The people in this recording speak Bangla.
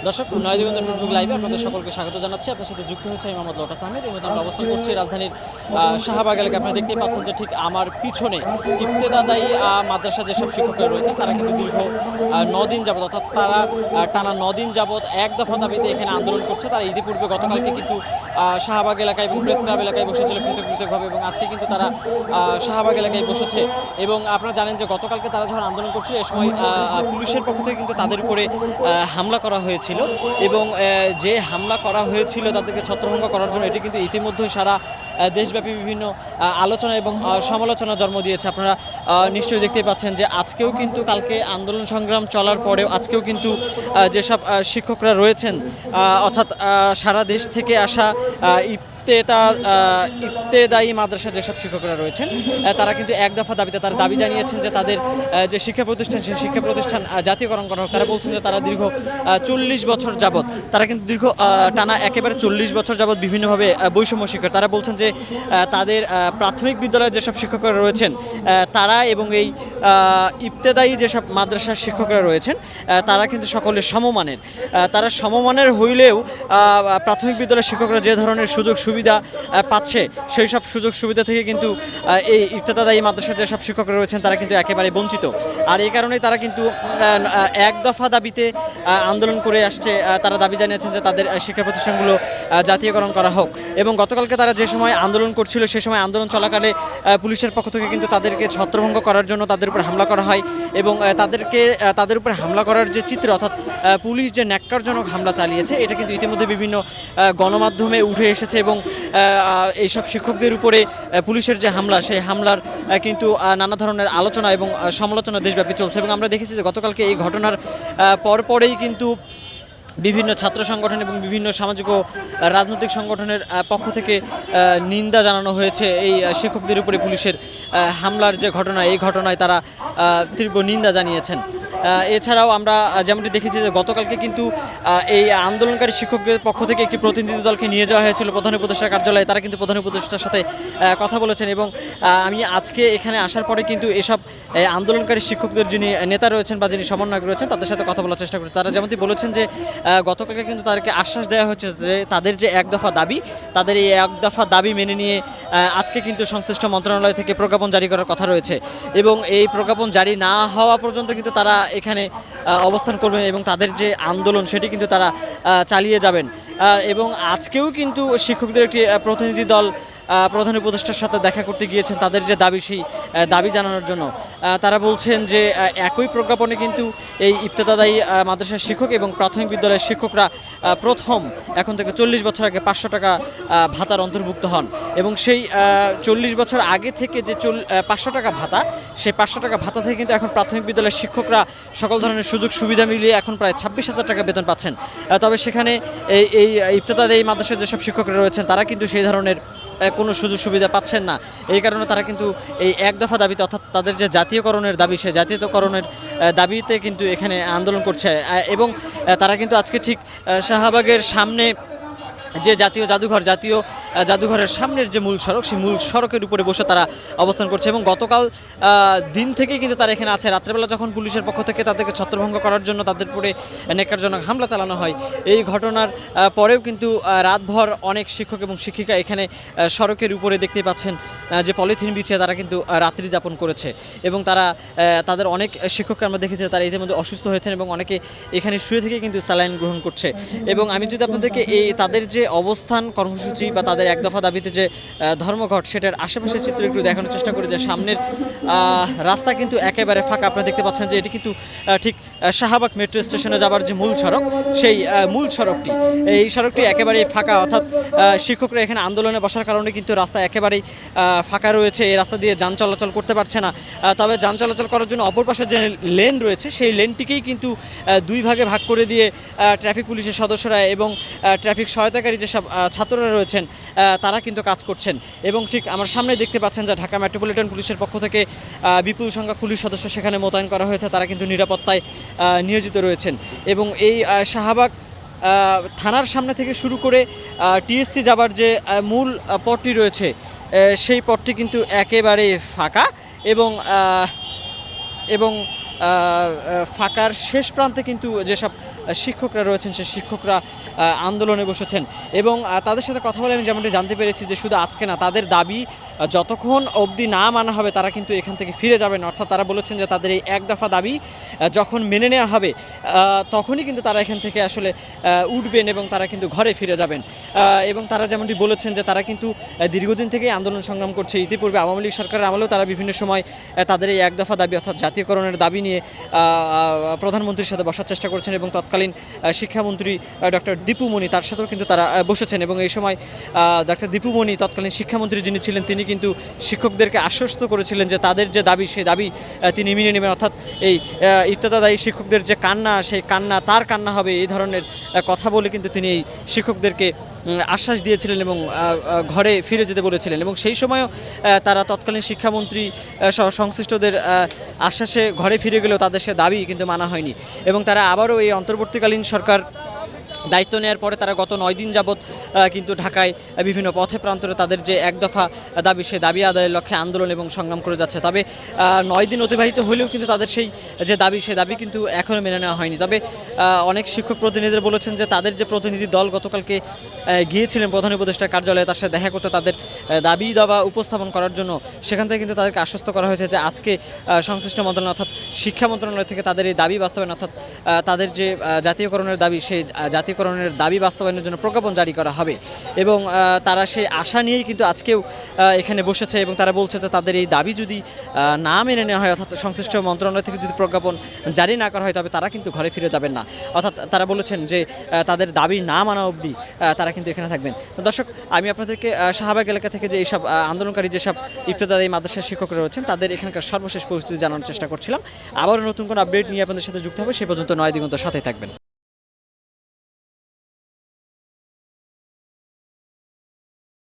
দর্শক নয়াদিগন্ত ফেসবুক লাইভে আপনাদের সকলকে স্বাগত জানাচ্ছি। আপনার সাথে যুক্ত হচ্ছে আমি মোহাম্মদ লোটাস আহমেদ। এই মুহূর্তে আমরা অবস্থান করছি রাজধানীর শাহবাগ এলাকায়। আপনারা দেখতেই পাচ্ছেন যে ঠিক আমার পিছনে ইফতেদাদায়ী মাদ্রাসা যেসব শিক্ষকরা রয়েছেন তারা কিন্তু দীর্ঘ 9 দিন যাবত, অর্থাৎ তারা টানা 9 দিন যাবত এক দফা দাবিতে এখানে আন্দোলন করছে। তারা ইতিপূর্বে গতকালকে কিন্তু শাহবাগ এলাকায় এবং প্রেস ক্লাব এলাকায় বসেছিল পৃথক পৃথকভাবে, এবং আজকে কিন্তু তারা শাহবাগ এলাকায় বসেছে। এবং আপনারা জানেন যে গতকালকে তারা যখন আন্দোলন করছিল এ সময় পুলিশের পক্ষ থেকে কিন্তু তাদের উপরে হামলা করা হয়েছিল, এবং যে হামলা করা হয়েছিল তাদেরকে ছত্রভঙ্গ করার জন্য এটি কিন্তু ইতিমধ্যে সারা দেশব্যাপী বিভিন্ন আলোচনা এবং সমালোচনা জন্ম দিয়েছে। আপনারা নিশ্চয়ই দেখতেই পাচ্ছেন যে আজকেও কিন্তু কালকে আন্দোলন সংগ্রাম চলার পরেও আজকেও কিন্তু যেসব শিক্ষকরা রয়েছেন, অর্থাৎ সারা দেশ থেকে আসা ইফতেদায়ী মাদ্রাসা যেসব শিক্ষকরা রয়েছেন তারা কিন্তু এক দফা দাবিতে তারা দাবি জানিয়েছেন যে তাদের যে শিক্ষা প্রতিষ্ঠান সেই শিক্ষা প্রতিষ্ঠান জাতীয়করণ করা হোক। তারা বলছেন যে তারা দীর্ঘ 40 বছর যাবৎ, তারা কিন্তু দীর্ঘ টানা একেবারে 40 বছর যাবৎ বিভিন্নভাবে বৈষম্য শিক্ষক। তারা বলছেন যে তাদের প্রাথমিক বিদ্যালয়ের যেসব শিক্ষকরা রয়েছেন তারা এবং এই ইফতেদায়ী যেসব মাদ্রাসার শিক্ষকরা রয়েছেন তারা কিন্তু সকলে সমমানের। তারা সমমানের হইলেও প্রাথমিক বিদ্যালয়ের শিক্ষকরা যে ধরনের সুযোগ সুবিধা পাচ্ছে সেই সব সুযোগ সুবিধা থেকে কিন্তু এই ইফতেদায়ী মাদ্রাসার যেসব শিক্ষকরা রয়েছেন তারা কিন্তু একেবারে বঞ্চিত। আর এই কারণেই তারা কিন্তু এক দফা দাবিতে আন্দোলন করে আসছে। তারা দাবি জানিয়েছেন যে তাদের শিক্ষা প্রতিষ্ঠানগুলো জাতীয়করণ করা হোক। এবং গতকালকে তারা যে সময় আন্দোলন করছিল সে সময় আন্দোলন চলাকালে পুলিশের পক্ষ থেকে কিন্তু তাদেরকে ছত্রভঙ্গ করার জন্য তাদের উপর হামলা করা হয়, এবং তাদের উপর হামলা করার যে চিত্র, অর্থাৎ পুলিশ যে ন্যাক্কারজনক হামলা চালিয়েছে এটা কিন্তু ইতিমধ্যে বিভিন্ন গণমাধ্যমে উঠে এসেছে। এবং এইসব শিক্ষকদের উপরে পুলিশের যে হামলা সেই হামলার কিন্তু নানা ধরনের আলোচনা এবং সমালোচনা দেশব্যাপী চলছে। এবং আমরা দেখেছি যে গতকালকে এই ঘটনার পরপরেই কিন্তু বিভিন্ন ছাত্র সংগঠন এবং বিভিন্ন সামাজিক ও রাজনৈতিক সংগঠনের পক্ষ থেকে নিন্দা জানানো হয়েছে এই শিক্ষকদের উপরে পুলিশের হামলার যে ঘটনা, এই ঘটনায় তারা তীব্র নিন্দা জানিয়েছেন। এছাড়াও আমরা যেমনটি দেখেছি যে গতকালকে কিন্তু এই আন্দোলনকারী শিক্ষকদের পক্ষ থেকে একটি প্রতিনিধি দলকে নিয়ে যাওয়া হয়েছিল প্রধান উপদেষ্টার কার্যালয়ে। তারা কিন্তু প্রধান উপদেষ্টার সাথে কথা বলেছেন, এবং আমি আজকে এখানে আসার পরে কিন্তু এসব আন্দোলনকারী শিক্ষকদের যিনি নেতা রয়েছেন বা যিনি সমন্বয়ক রয়েছেন তাদের সাথে কথা বলার চেষ্টা করছি। তারা যেমনটি বলেছেন যে গতকালকে কিন্তু তাদেরকে আশ্বাস দেওয়া হচ্ছে যে তাদের যে এক দফা দাবি, তাদের এই এক দফা দাবি মেনে নিয়ে আজকে কিন্তু সংশ্লিষ্ট মন্ত্রণালয় থেকে প্রজ্ঞাপন জারি করার কথা রয়েছে, এবং এই প্রজ্ঞাপন জারি না হওয়া পর্যন্ত কিন্তু তারা এখানে অবস্থান করবেন এবং তাদের যে আন্দোলন সেটি কিন্তু তারা চালিয়ে যাবেন। এবং আজকেও কিন্তু শিক্ষকদের একটি প্রতিনিধি দল প্রধান উপদেষ্টার সাথে দেখা করতে গিয়েছেন তাদের যে দাবি সেই দাবি জানানোর জন্য। তারা বলছেন যে একই প্রজ্ঞাপনে কিন্তু এই ইফতেদায়ী মাদ্রাসার শিক্ষক এবং প্রাথমিক বিদ্যালয়ের শিক্ষকরা প্রথম এখন থেকে 40 বছর আগে 500 টাকা ভাতার অন্তর্ভুক্ত হন, এবং সেই 40 বছর আগে থেকে যে 500 টাকা ভাতা, সেই 500 টাকা ভাতা থেকে কিন্তু এখন প্রাথমিক বিদ্যালয়ের শিক্ষকরা সকল ধরনের সুযোগ সুবিধা মিলিয়ে এখন প্রায় 26,000 টাকা বেতন পাচ্ছেন। তবে সেখানে এই ইফতেদায়ী মাদ্রাসার যেসব শিক্ষকরা রয়েছেন তারা কিন্তু সেই ধরনের কোনো সুযোগ সুবিধা পাচ্ছেন না। এই কারণে তারা কিন্তু এই এক দফা দাবিতে, অর্থাৎ তাদের যে জাতীয়করণের দাবি সেই জাতীয়করণের দাবিতে কিন্তু এখানে আন্দোলন করছে। এবং তারা কিন্তু আজকে ঠিক শাহবাগের সামনে যে জাতীয় জাদুঘরের সামনের যে মূল সড়ক সেই মূল সড়কের উপরে বসে তারা অবস্থান করছে। এবং গতকাল দিন থেকেই কিন্তু তারা এখানে আছে। রাত্রেবেলা যখন পুলিশের পক্ষ থেকে তাদেরকে ছত্রভঙ্গ করার জন্য তাদের উপরে ন্যাক্কারজনক হামলা চালানো হয়, এই ঘটনার পরেও কিন্তু রাতভর অনেক শিক্ষক এবং শিক্ষিকা এখানে সড়কের উপরে দেখতে পাচ্ছেন যে পলিথিন বিছিয়ে তারা কিন্তু রাত্রি যাপন করেছে। এবং তাদের অনেক শিক্ষককে আমরা দেখেছি তারা ইতিমধ্যে অসুস্থ হয়েছেন এবং অনেকে এখানে শুয়ে থেকে কিন্তু স্যালাইন গ্রহণ করছে। এবং আমি যদি আপনাদেরকে তাদের যে অবস্থান কর্মসূচি বা তাদের এক দফা দাবিতে যে ধর্মঘট সেটার আশেপাশের চিত্র একটু দেখানোর চেষ্টা করি, যে সামনের রাস্তা কিন্তু একেবারে ফাঁকা। আপনারা দেখতে পাচ্ছেন যে এটি কিন্তু ঠিক শাহবাগ মেট্রো স্টেশনে যাবার যে মূল সড়ক সেই মূল সড়কটি, এই সড়কটি একেবারেই ফাঁকা, অর্থাৎ শিক্ষকরা এখানে আন্দোলনে বসার কারণে কিন্তু রাস্তা একেবারেই ফাঁকা রয়েছে। এই রাস্তা দিয়ে যান চলাচল করতে পারছে না। তবে যান চলাচল করার জন্য অপর পাশে যে লেন রয়েছে সেই লেনটিকেই কিন্তু দুই ভাগে ভাগ করে দিয়ে ট্রাফিক পুলিশের সদস্যরা এবং ট্রাফিক সহায়তাকারী যেসব ছাত্ররা রয়েছেন তারা কিন্তু কাজ করছেন। এবং ঠিক আমার সামনে দেখতে পাচ্ছেন যে ঢাকা মেট্রোপলিটন পুলিশের পক্ষ থেকে বিপুল সংখ্যক পুলিশ সদস্য সেখানে মোতায়েন করা হয়েছে। তারা কিন্তু নিরাপত্তায় নিয়োজিত রয়েছেন। এবং এই শাহবাগ থানার সামনে থেকে শুরু করে টিএসসি যাবার যে মূল পথটি রয়েছে সেই পথটি কিন্তু একেবারে ফাঁকা। এবং ফাঁকার শেষ প্রান্তে কিন্তু যেসব শিক্ষকরা রয়েছেন সেই শিক্ষকরা আন্দোলনে বসেছেন এবং তাদের সাথে কথা বলে আমি যেমনটি জানতে পেরেছি যে শুধু আজকে না, তাদের দাবি যতক্ষণ অবধি না মানা হবে তারা কিন্তু এখান থেকে ফিরে যাবেন। অর্থাৎ তারা বলেছেন যে তাদের এই এক দফা দাবি যখন মেনে নেওয়া হবে তখনই কিন্তু তারা এখান থেকে আসলে উঠবেন এবং তারা কিন্তু ঘরে ফিরে যাবেন। এবং তারা যেমনটি বলেছেন যে তারা কিন্তু দীর্ঘদিন থেকেই আন্দোলন সংগ্রাম করছে। ইতিপূর্বে আওয়ামী লীগ সরকারের আমলেও তারা বিভিন্ন সময় তাদের এই এক দফা দাবি অর্থাৎ জাতীয়করণের দাবি নিয়ে প্রধানমন্ত্রীর সাথে বসার চেষ্টা করেছেন এবং তৎকালীন শিক্ষামন্ত্রী ডক্টর দীপু মনি তার সাথেও কিন্তু তারা বসেছেন এবং এই সময় ডক্টর দীপু মনি তৎকালীন শিক্ষামন্ত্রী যিনি ছিলেন তিনি কিন্তু শিক্ষকদেরকে আশ্বস্ত করেছিলেন যে তাদের যে দাবি সেই দাবি তিনি মেনে নেবেন। অর্থাৎ এই ইফতেদায়ী শিক্ষকদের যে কান্না সেই কান্না তার কান্না হবে, এই ধরনের কথা বলে কিন্তু তিনি এই শিক্ষকদেরকে আশ্বাস দিয়েছিলেন এবং ঘরে ফিরে যেতে বলেছিলেন এবং সেই সময়ও তারা তৎকালীন শিক্ষামন্ত্রী সংশ্লিষ্টদের আশ্বাসে ঘরে ফিরে গেলেও তাদের সে দাবি কিন্তু মানা হয়নি এবং তারা আবারও এই অন্তর্বর্তীকালীন সরকার দায়িত্ব নেওয়ার পরে তারা গত 9 দিন যাবৎ কিন্তু ঢাকায় বিভিন্ন পথে প্রান্তরে তাদের যে এক দফা দাবি সে দাবি আদায়ের লক্ষ্যে আন্দোলন এবং সংগ্রাম করে যাচ্ছে। তবে 9 দিন অতিবাহিত হলেও কিন্তু তাদের সেই যে দাবি সে দাবি কিন্তু এখনও মেনে নেওয়া হয়নি। তবে অনেক শিক্ষক প্রতিনিধিরা বলেছেন যে তাদের যে প্রতিনিধি দল গতকালকে গিয়েছিলেন প্রধান উপদেষ্টার কার্যালয়ে তার সাথে দেখা করতে তাদের দাবি দাবা উপস্থাপন করার জন্য, সেখান থেকে কিন্তু তাদেরকে আশ্বস্ত করা হয়েছে যে আজকে সংশ্লিষ্ট মন্ত্রণালয় অর্থাৎ শিক্ষা মন্ত্রণালয় থেকে তাদের এই দাবি বাস্তবায়ন অর্থাৎ তাদের যে জাতীয়করণের দাবি সেই জাতীয়করণের দাবি বাস্তবায়নের জন্য প্রজ্ঞাপন জারি করা হবে এবং তারা সেই আশা নিয়েই কিন্তু আজকেও এখানে বসেছে এবং তারা বলছে যে তাদের এই দাবি যদি না মেনে নেওয়া হয় অর্থাৎ সংশ্লিষ্ট মন্ত্রণালয় থেকে যদি প্রজ্ঞাপন জারি না করা হয় তবে তারা কিন্তু ঘরে ফিরে যাবেন না। অর্থাৎ তারা বলেছেন যে তাদের দাবি না মানা অবধি তারা কিন্তু এখানে থাকবেন। দর্শক, আমি আপনাদেরকে শাহবাগ এলাকা থেকে যে এইসব আন্দোলনকারী যেসব ইফতেদায়ী মাদ্রাসার শিক্ষকরা রয়েছেন তাদের এখানকার সর্বশেষ পরিস্থিতি জানানোর চেষ্টা করছিলাম। আবারও নতুন কোনো আপডেট নিয়ে আপনাদের সাথে যুক্ত হবে, সে পর্যন্ত নয় দিগন্ত সাথে থাকবেন।